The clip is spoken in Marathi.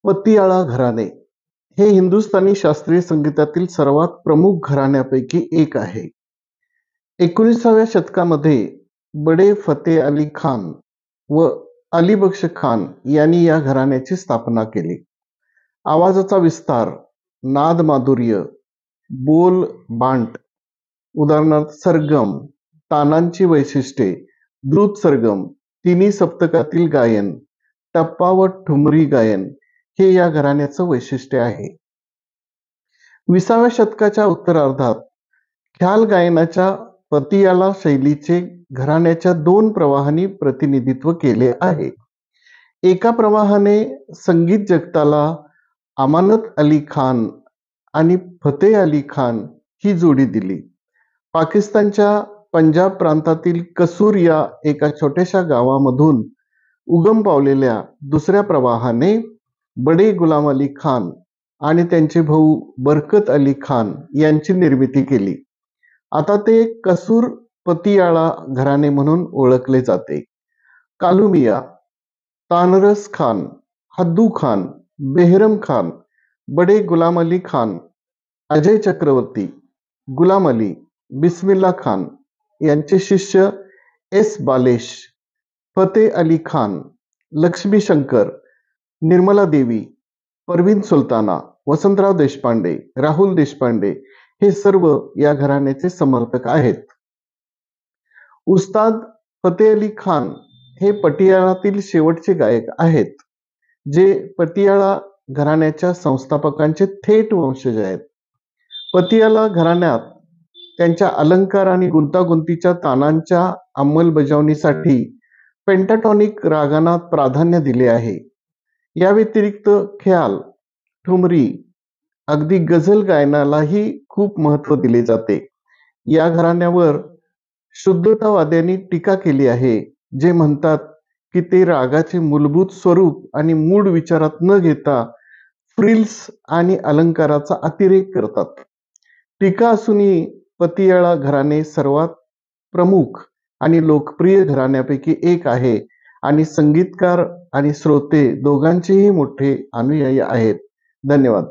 पतियाळा घराणे हे हिंदुस्थानी शास्त्रीय संगीतातील सर्वात प्रमुख घराण्यांपैकी एक आहे. 19व्या शतकामध्ये बडे फतेह अली खान व अली बक्ष खान यांनी या घराण्याची स्थापना केली. आवाजाचा विस्तार, नाद माधुर्य, बोल बांट, उदाहरणार्थ सरगम, तानांची वैशिष्ट्ये, द्रुत सरगम, तिन्ही सप्तकातील गायन, टप्पा व ठुमरी गायन हे या घराण्याचं वैशिष्ट्य आहे. 20व्या शतकाच्या उत्तरार्धात ख्याल गायनाच्या पतियाला शैलीचे घराण्याच्या 2 प्रवाहांनी प्रतिनिधित्व केले आहे. एका प्रवाहाने संगीत जगताला अमानत अली खान आणि फतेह अली खान ही जोडी दिली. पाकिस्तानच्या पंजाब प्रांतातील कसूर या एका छोट्याशा गावामधून उगम पावलेल्या दुसऱ्या प्रवाहाने बडे गुलाम अली खान आणि त्यांचे भाऊ बरकत अली खान यांची निर्मिती केली. आता ते कसूर पतियाळा घराणे म्हणून ओळखले जाते. कालुमिया, तानरस खान, हद्दू खान, बेहरम खान, बडे गुलाम अली खान, अजय चक्रवर्ती, गुलाम अली, बिस्मिल्ला खान यांचे शिष्य एस बालेश, फतेह अली खान, लक्ष्मी शंकर, निर्मला देवी, परवीन सुलताना, वसंतराव देशपांडे, राहुल देशपांडे हे सर्व या घराण्याचे समर्थक आहेत. उस्ताद फतेह अली खान हे पटियाळातील शेवटचे गायक आहेत, जे पतियाळा घराण्याच्या संस्थापकांचे थेट वंशज आहेत. पतियाला घराण्यात त्यांच्या अलंकार आणि गुंतागुंतीच्या तानांच्या अंमलबजावणीसाठी पेंटाटॉनिक रागांना प्राधान्य दिले आहे. या व्यतिरिक्त ख्याल, ठुमरी, अगदी गझल गायनालाही खूप महत्त्व दिले जाते. या घराण्यावर शुद्धतावाद्यांनी टीका केली आहे, जे म्हणतात की ते रागाचे मूलभूत स्वरूप आणि मूळ विचारात न घेता फ्रिल्स आणि अलंकाराचा अतिरेक करतात. टीका असूनही पतियाळा घराणे सर्वात प्रमुख आणि लोकप्रिय घराण्यापैकी एक आहे आणि संगीतकार आणि श्रोते दोघांचेही मोठे अनुयायी आहेत. धन्यवाद.